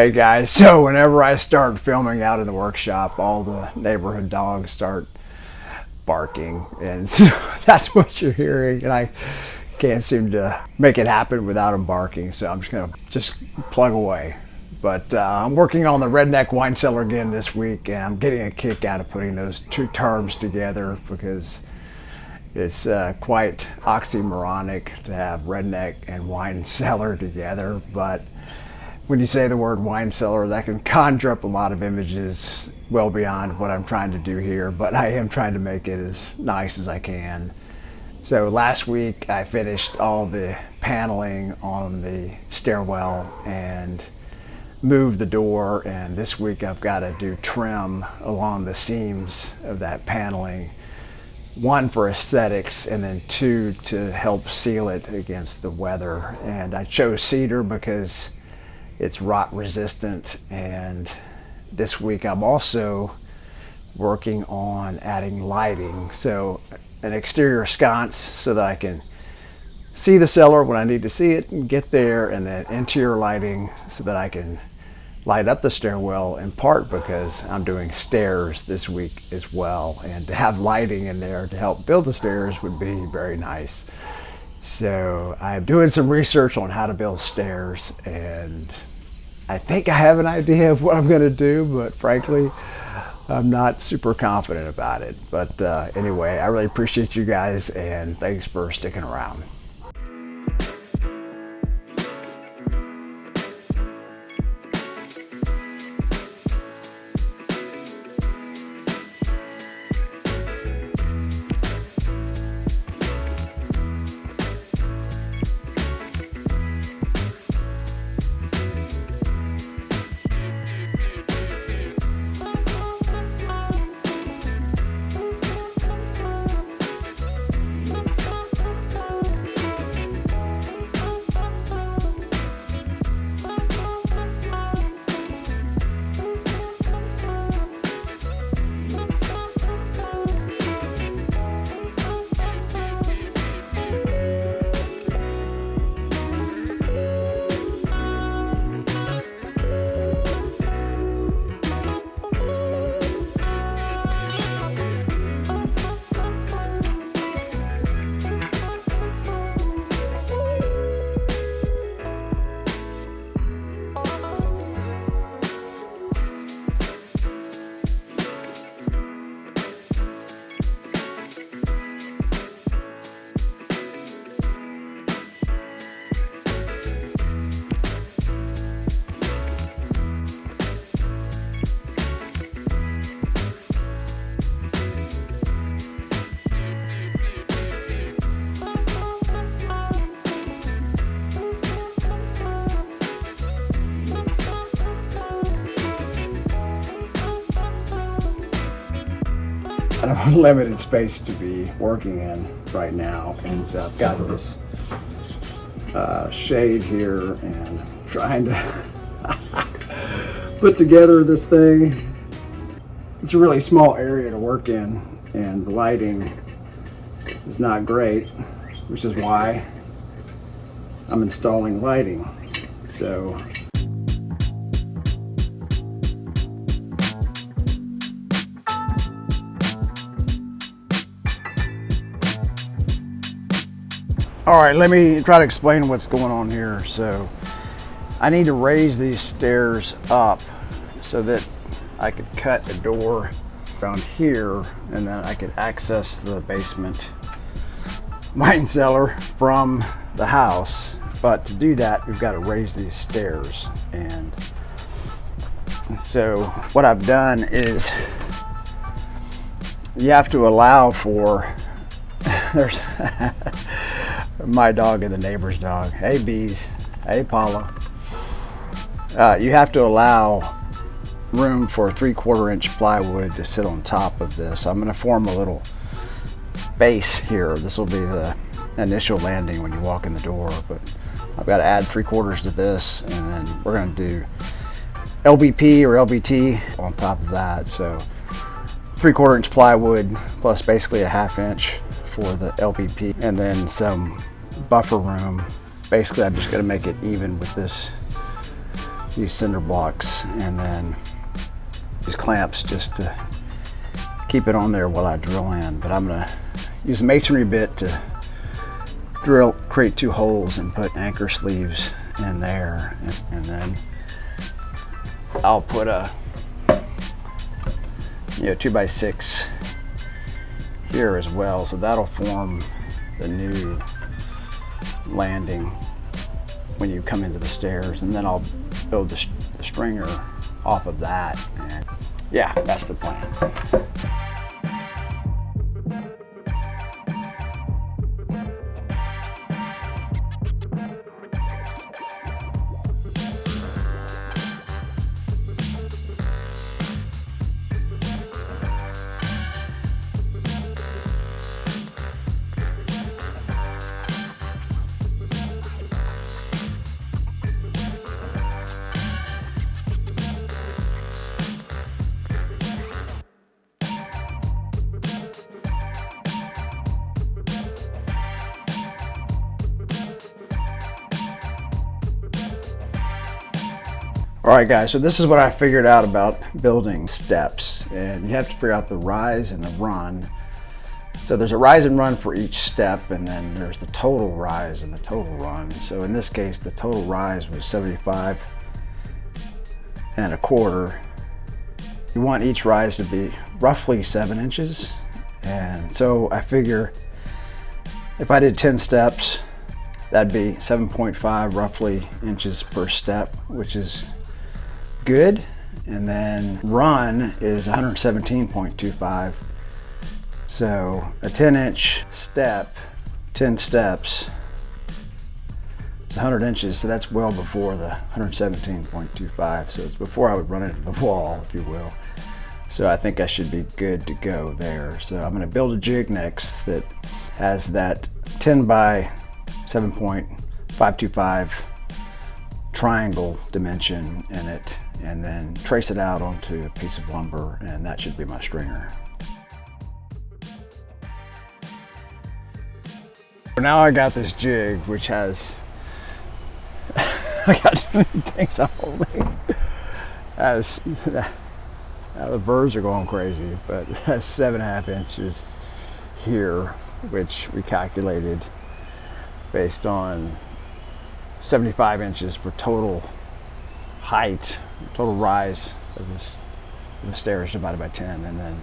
Hey guys, so whenever I start filming out in the workshop, all the neighborhood dogs start barking, and so that's what you're hearing, and I can't seem to make it happen without them barking, so I'm just gonna plug away. But I'm working on the Redneck Wine Cellar again this week, and I'm getting a kick out of putting those two terms together because it's quite oxymoronic to have redneck and wine cellar together. But when you say the word wine cellar, that can conjure up a lot of images well beyond what I'm trying to do here, but I am trying to make it as nice as I can. So last week I finished all the paneling on the stairwell and moved the door, and this week I've got to do trim along the seams of that paneling. One for aesthetics, and then two to help seal it against the weather. And I chose cedar because it's rot resistant, and this week I'm also working on adding lighting. So an exterior sconce so that I can see the cellar when I need to see it and get there, and then interior lighting so that I can light up the stairwell, in part because I'm doing stairs this week as well, and to have lighting in there to help build the stairs would be very nice. So I'm doing some research on how to build stairs, and I think I have an idea of what I'm going to do, but frankly, I'm not super confident about it. But anyway, I really appreciate you guys, and thanks for sticking around. I have limited space to be working in right now, and so I've got this shade here, and I'm trying to put together this thing. It's a really small area to work in, and the lighting is not great, which is why I'm installing lighting. So all right, let me try to explain what's going on here. So I need to raise these stairs up so that I could cut a door around here, and then I could access the basement wine cellar from the house. But to do that, we've got to raise these stairs. And so what I've done is you have to allow for there's my dog and the neighbor's dog. Hey Bees. Hey Paula. You have to allow room for 3/4 inch plywood to sit on top of this. I'm going to form a little base here. This will be the initial landing when you walk in the door, but I've got to add 3/4 to this, and then we're going to do LVP or LVT on top of that. So 3/4 inch plywood plus basically a 1/2 inch for the LVP, and then some buffer room. Basically, I'm just going to make it even with this these cinder blocks and then these clamps just to keep it on there while I drill in. But I'm gonna use a masonry bit to create 2 holes and put anchor sleeves in there, and then I'll put a 2x6 here as well, so that'll form the new landing when you come into the stairs, and then I'll build the stringer off of that, and yeah, that's the plan. All right guys, so this is what I figured out about building steps, and you have to figure out the rise and the run. So there's a rise and run for each step, and then there's the total rise and the total run. So in this case, the total rise was 75.25. You want each rise to be roughly 7 inches. And so I figure if I did 10 steps, that'd be 7.5 roughly inches per step, which is good. And then run is 117.25. So a 10-inch step, 10 steps, is 100 inches. So that's well before the 117.25. So it's before I would run into the wall, if you will. So I think I should be good to go there. So I'm going to build a jig next that has that 10 by 7.525 triangle dimension in it, and then trace it out onto a piece of lumber, and that should be my stringer. Now I got this jig which has I got too many things on holding. Now the birds are going crazy, but it has 7.5 inches here, which we calculated based on 75 inches for total height, total rise of the stairs divided by 10, and then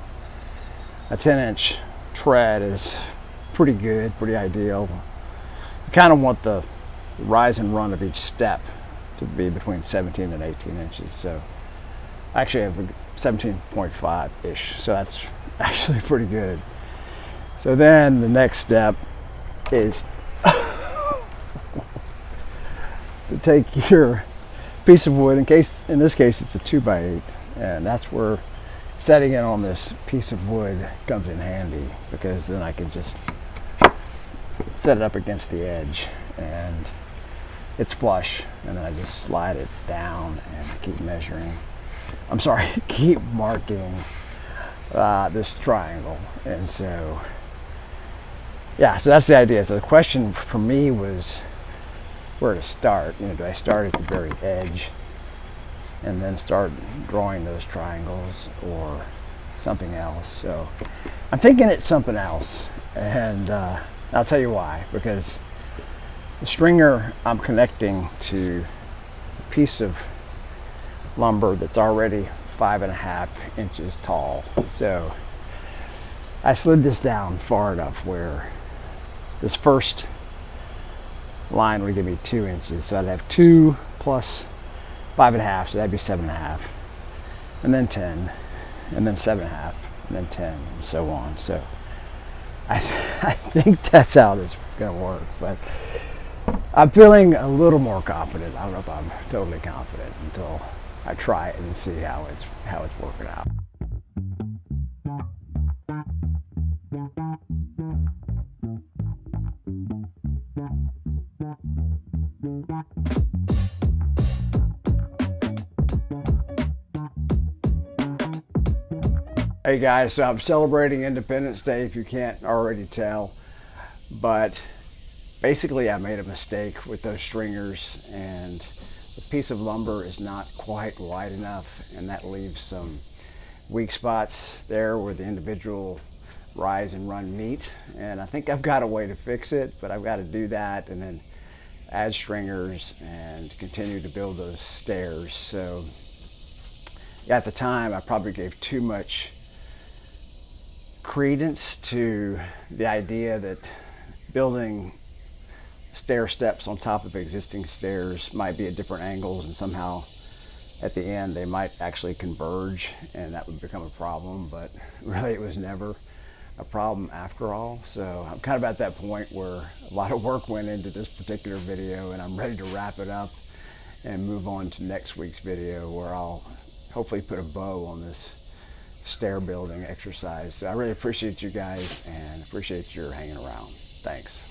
a 10-inch tread is pretty good, pretty ideal. You kind of want the rise and run of each step to be between 17 and 18 inches. So I actually have a 17.5-ish, so that's actually pretty good. So then the next step is to take your piece of wood, in this case it's a 2x8, and that's where setting it on this piece of wood comes in handy, because then I can just set it up against the edge and it's flush, and then I just slide it down and keep marking this triangle. And so yeah, so that's the idea. So the question for me was where to start. Do I start at the very edge and then start drawing those triangles, or something else? So I'm thinking it's something else, and I'll tell you why. Because the stringer I'm connecting to a piece of lumber that's already 5.5 inches tall. So I slid this down far enough where this first line would give me 2 inches. So I'd have 2 plus 5.5, so that'd be 7.5, and then 10, and then 7.5, and then 10, and so on. So I think that's how this is going to work, but I'm feeling a little more confident. I don't know if I'm totally confident until I try it and see how it's working out. Hey guys, so I'm celebrating Independence Day, if you can't already tell, but basically I made a mistake with those stringers, and the piece of lumber is not quite wide enough, and that leaves some weak spots there where the individual rise and run meet. And I think I've got a way to fix it, but I've got to do that and then add stringers and continue to build those stairs. So at the time, I probably gave too much credence to the idea that building stair steps on top of existing stairs might be at different angles, and somehow at the end they might actually converge and that would become a problem. But really it was never a problem after all. So I'm kind of at that point where a lot of work went into this particular video, and I'm ready to wrap it up and move on to next week's video, where I'll hopefully put a bow on this stair building exercise. So I really appreciate you guys and appreciate your hanging around. Thanks.